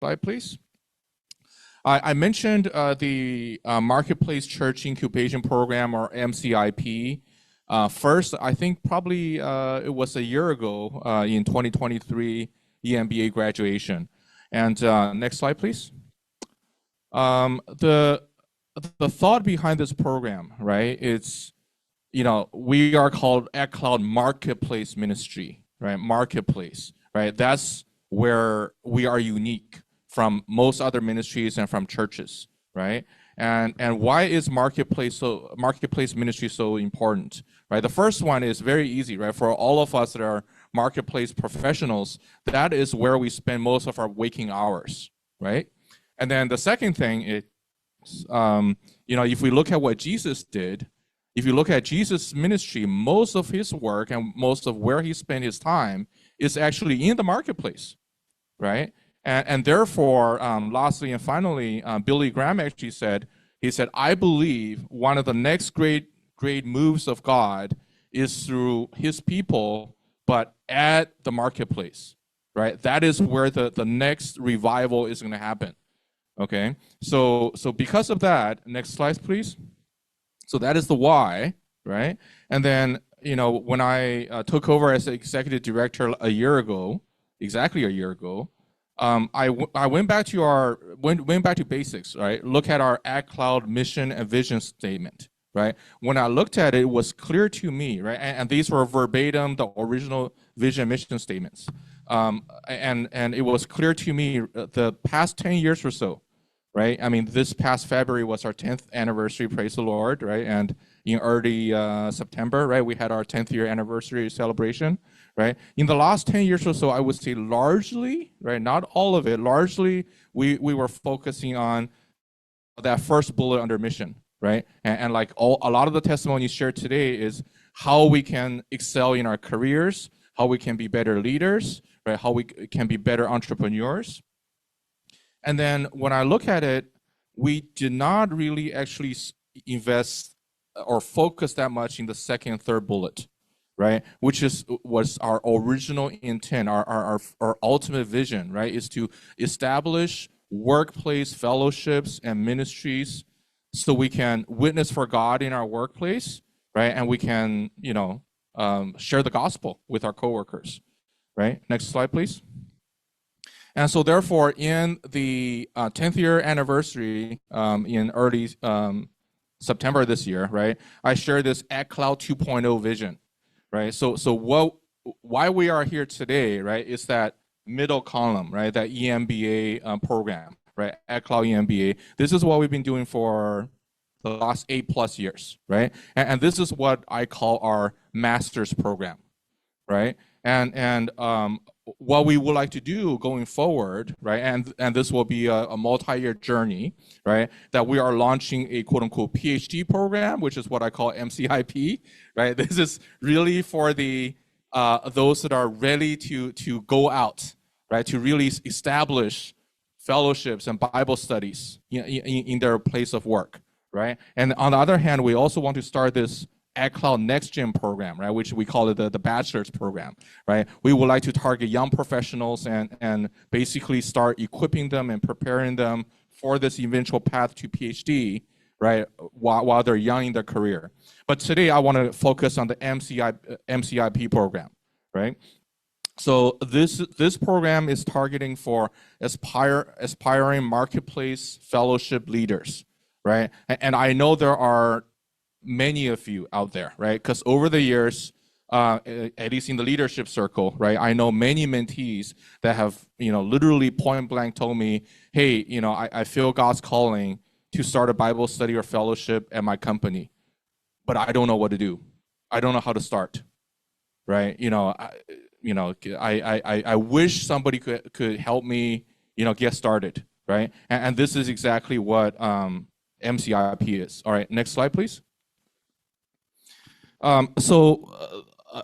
slide, please. I mentioned the Marketplace Church Incubation Program, or MCIP. First, I think probably it was a year ago in 2023 EMBA graduation. And next slide, please. The thought behind this program, right? It's, we are called at Cloud Marketplace Ministry, right? Marketplace, right? That's where we are unique from most other ministries and from churches, right? And why is marketplace ministry so important, right? The first one is very easy, right? For all of us that are marketplace professionals, that is where we spend most of our waking hours, right? And then the second thing is, if we look at what Jesus did, if you look at Jesus' ministry, most of his work and most of where he spent his time is actually in the marketplace, right? And therefore, lastly and finally, Billy Graham actually said, I believe one of the next great moves of God is through his people, but at the marketplace, right? That is where the next revival is going to happen, okay? So because of that, next slide, please. So that is the why, right? And then, when I took over as executive director exactly a year ago, I went back to basics, right? Look at our at Cloud mission and vision statement, right? When I looked at it, it was clear to me, right? And these were verbatim the original vision and mission statements, and it was clear to me the past 10 years or so, right? I mean, this past February was our 10th anniversary, praise the Lord, right? And in early September, right, we had our 10th year anniversary celebration, right? In the last 10 years or so, I would say largely, right, not all of it, largely we were focusing on that first bullet under mission, right? And like a lot of the testimonies shared today is how we can excel in our careers, how we can be better leaders, right? How we can be better entrepreneurs. And then when I look at it, we did not really actually invest or focus that much in the second and third bullet, right? Which was our original intent, our ultimate vision, right? Is to establish workplace fellowships and ministries so we can witness for God in our workplace, right? And we can, share the gospel with our coworkers, right? Next slide, please. And so therefore, in the 10th year anniversary in early September this year, right, I shared this at Cloud 2.0 vision, right? So why we are here today, right, is that middle column, right, that EMBA program, right, at Cloud EMBA. This is what we've been doing for the last 8+ years, right? And this is what I call our master's program, right? And what we would like to do going forward, right? And this will be a multi-year journey, right? That we are launching a quote unquote PhD program, which is what I call MCIP, right? This is really for the those that are ready to go out, right? To really establish fellowships and Bible studies in their place of work, right? And on the other hand, we also want to start this at Cloud Next Gen program, right, which we call it the bachelor's program, right? We would like to target young professionals and basically start equipping them and preparing them for this eventual path to PhD, right, while they're young in their career. But today I want to focus on the MCIP program, right? So this program is targeting for aspiring marketplace fellowship leaders, right? And I know there are many of you out there, right? Because over the years, at least in the leadership circle, right, I know many mentees that have, literally point blank told me, hey, I feel God's calling to start a Bible study or fellowship at my company, but I don't know what to do. I don't know how to start, right? I wish somebody could help me, get started, right? And this is exactly what MCIP is. All right, next slide, please. So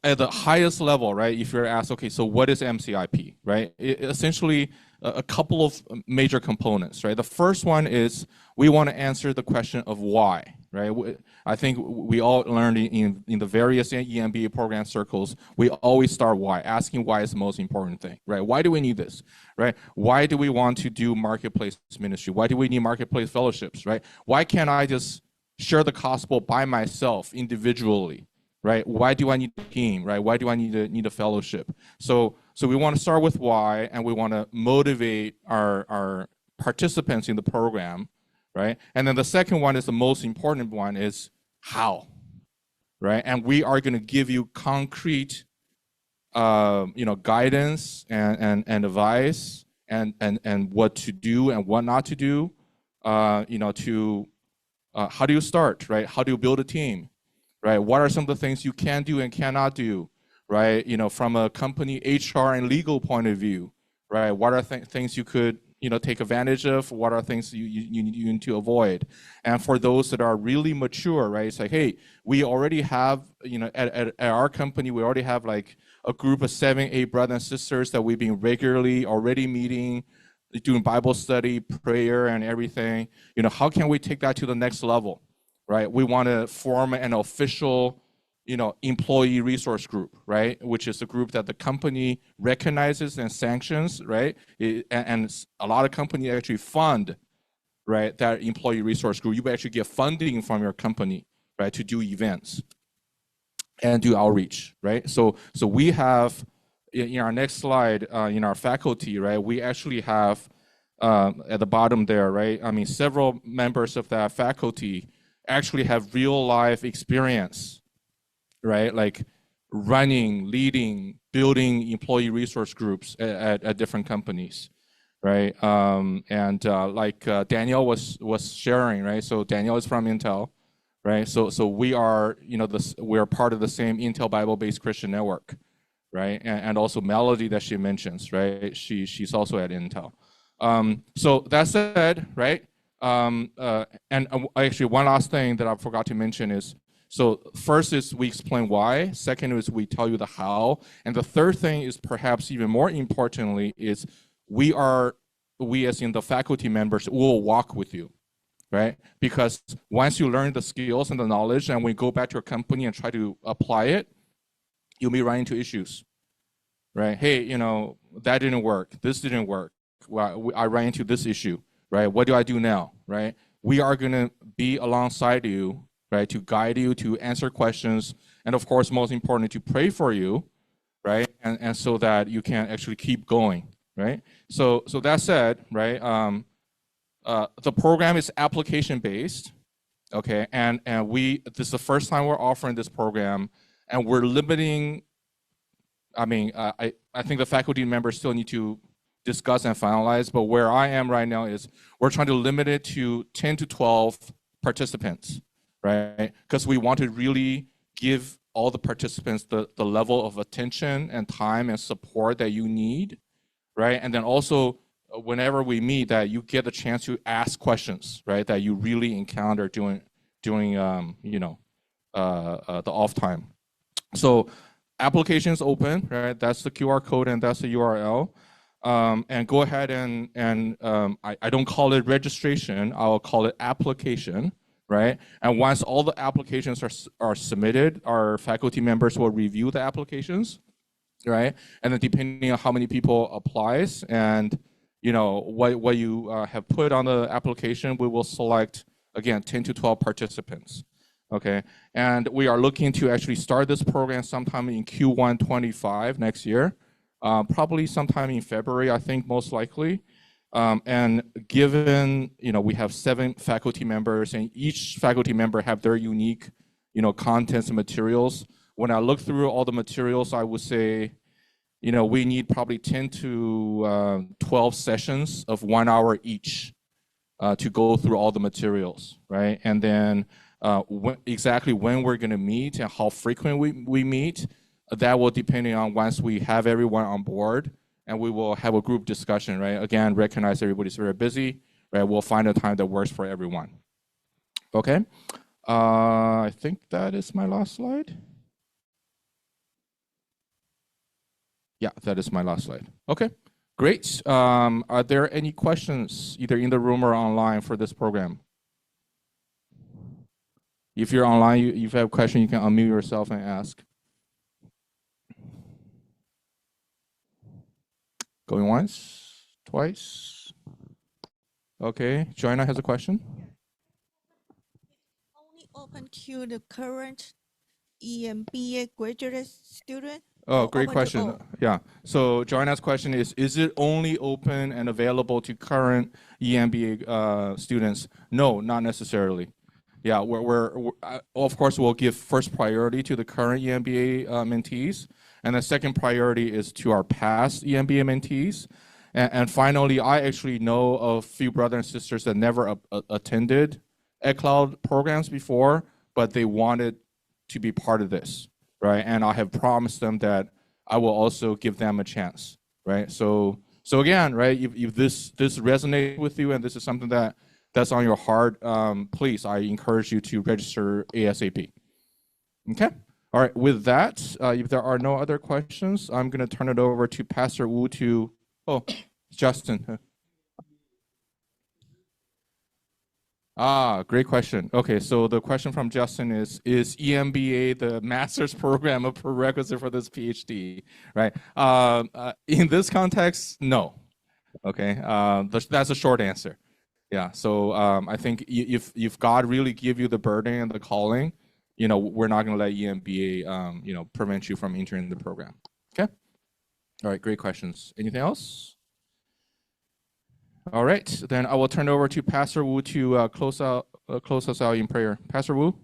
at the highest level, right, if you're asked, okay, so what is MCIP, right? Essentially, a couple of major components, right? The first one is we want to answer the question of why, right? I think we all learned in the various EMBA program circles, we always start why. Asking why is the most important thing, right? Why do we need this, right? Why do we want to do marketplace ministry? Why do we need marketplace fellowships, right? Why can't I just share the gospel by myself individually, right? Why do I need a team, right? Why do I need a fellowship? So we want to start with why, and we want to motivate our participants in the program, right? And then the second one is the most important one, is how, right? And we are going to give you concrete, guidance and advice and what to do and what not to do, how do you start, right? How do you build a team, right? What are some of the things you can do and cannot do, right? From a company HR and legal point of view, right? What are things you could take advantage of? What are things you need to avoid? And for those that are really mature, right? It's like, hey, we already have, at our company, we already have like a group of 7, 8 brothers and sisters that we've been regularly already meeting, doing Bible study, prayer, and everything. How can we take that to the next level, right? We want to form an official employee resource group, right? Which is a group that the company recognizes and sanctions, right? And a lot of companies actually fund, right, that employee resource group. You actually get funding from your company, right, to do events and do outreach, right? So we have, in our next slide, in our faculty, right, we actually have at the bottom there, right? I mean, several members of that faculty actually have real life experience, right? Like running, leading, building employee resource groups at different companies, right? Danielle was sharing, right? So Danielle is from Intel, right? So we are, we're part of the same Intel Bible-based Christian network, right? And also Melody that she mentions, right? She's also at Intel. So that said, right? Actually, one last thing that I forgot to mention is, so first is we explain why, second is we tell you the how, and the third thing is perhaps even more importantly is we as in the faculty members will walk with you, right? Because once you learn the skills and the knowledge and we go back to your company and try to apply it, you'll be running into issues, right? Hey, that didn't work, this didn't work, well, I ran into this issue, right? What do I do now, right? We are gonna be alongside you, right, to guide you, to answer questions, and of course, most importantly, to pray for you, right, and so that you can actually keep going, right? So that said, right, the program is application based, okay, and this is the first time we're offering this program, and we're limiting. I mean, I think the faculty members still need to discuss and finalize, but where I am right now is we're trying to limit it to 10 to 12 participants, right? Because we want to really give all the participants the level of attention and time and support that you need, right? And then also, whenever we meet, that you get the chance to ask questions, right? That you really encounter during the off time. So applications open, right? That's the QR code and that's the URL. And go ahead and I don't call it registration, I'll call it application, right? And once all the applications are submitted, our faculty members will review the applications, right? And then depending on how many people applies and what you have put on the application, we will select, again, 10 to 12 participants, okay? And we are looking to actually start this program sometime in Q1 25 next year. Probably sometime in February, I think, most likely. And given, we have 7 faculty members and each faculty member have their unique, contents and materials. When I look through all the materials, I would say, we need probably 10 to 12 sessions of 1 hour each to go through all the materials, right? And then exactly when we're gonna meet and how frequent we meet, that will depend on once we have everyone on board and we will have a group discussion, right? Again, recognize everybody's very busy, right? We'll find a time that works for everyone. Okay, I think that is my last slide. Yeah, that is my last slide. Okay, great. Are there any questions either in the room or online for this program? If you're online, if you have a question, you can unmute yourself and ask. Going once, twice. Okay, Joanna has a question. Only open to the current EMBA graduate student? Oh, Or great open to question. all? Yeah. So Joanna's question is it only open and available to current EMBA students? No, not necessarily. Yeah, of course, we'll give first priority to the current EMBA mentees, and the second priority is to our past EMBA mentees. And finally, I actually know a few brothers and sisters that never attended EdCloud programs before, but they wanted to be part of this, right? And I have promised them that I will also give them a chance, right? So again, right, if this resonates with you and this is something that's on your heart, please, I encourage you to register ASAP. Okay. All right. With that, if there are no other questions, I'm going to turn it over to Pastor Wu to. Oh, Justin. Great question. Okay, so the question from Justin is EMBA the master's program a prerequisite for this PhD, right? In this context, no. Okay, that's a short answer. Yeah, so I think if God really give you the burden and the calling, we're not going to let EMBA, prevent you from entering the program. Okay. All right, great questions. Anything else? All right, then I will turn it over to Pastor Wu to close us out in prayer. Pastor Wu.